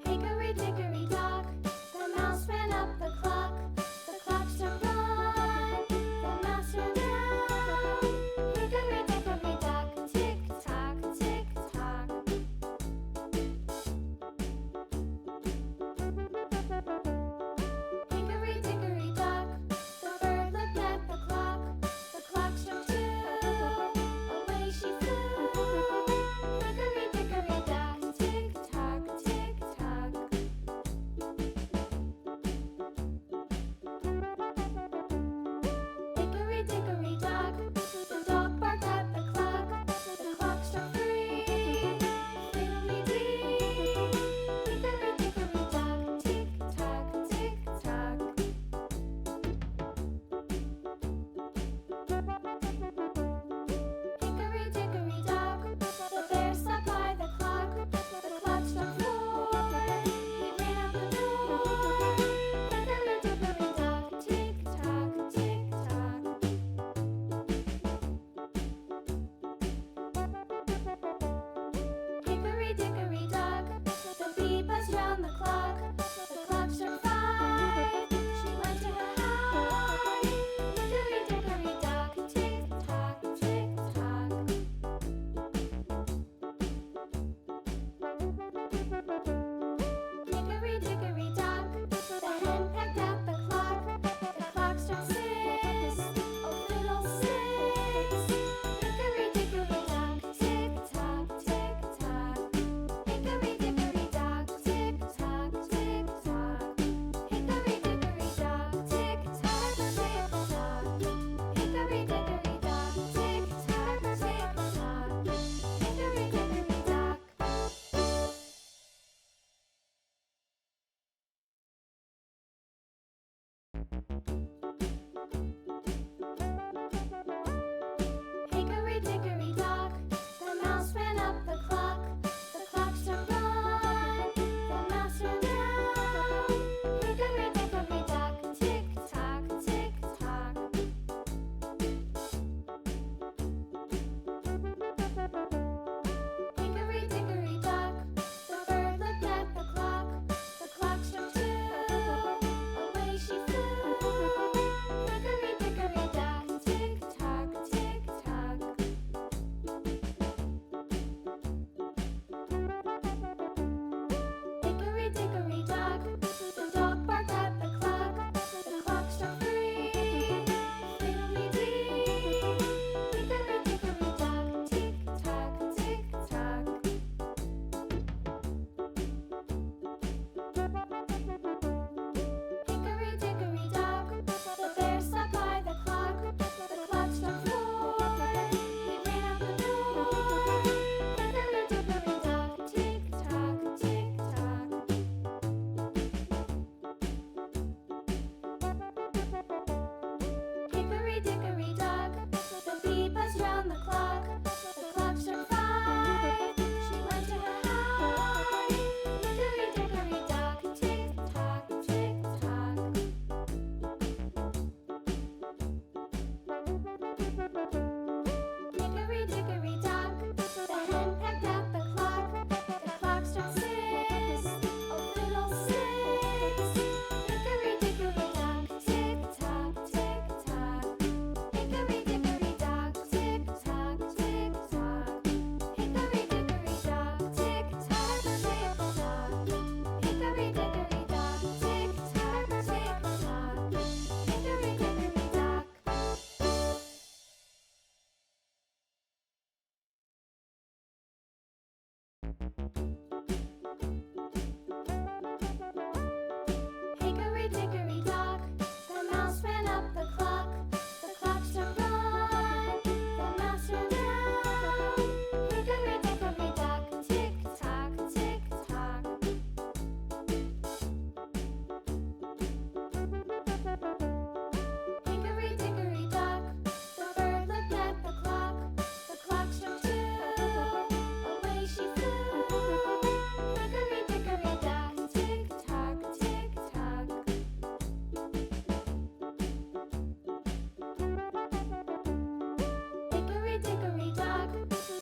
Hickory dickory dock, the mouse ran up the clock. The clock struck one, the mouse ran down. Hickory dickory dock, tick tock, tick tock. Hickory dickory dock, the bird looked at the clock. The clock struck two, away she flew. Hickory dickory dock, tick tock, tick tock. Hickory dickory dock, the dog barked at the clock. The clock struck three, fiddly-dee. Hickory dickory dock, tick tock, tick tock. Hickory dickory dock, the bear sat by the clock. The clock struck four, he ran out the door. Hickory dickory dock, tick tock, tick tock. Hickory dickory dock, the bee buzzed round the clock. The clock struck five, she went to her hive. Hickory dickory dock, tick tock, tick tock. Hickory dickory dock, the hen pecked at the clock. The clock struck six, oh fiddlesticks. Hickory dickory dock, tick tock, tick tock. Hickory dickory dock, tick tock, tick tock. Hickory dickory dock, tick tock, tick tock. Hickory dickory dock, tick tock, tick tock. Hickory dickory dock.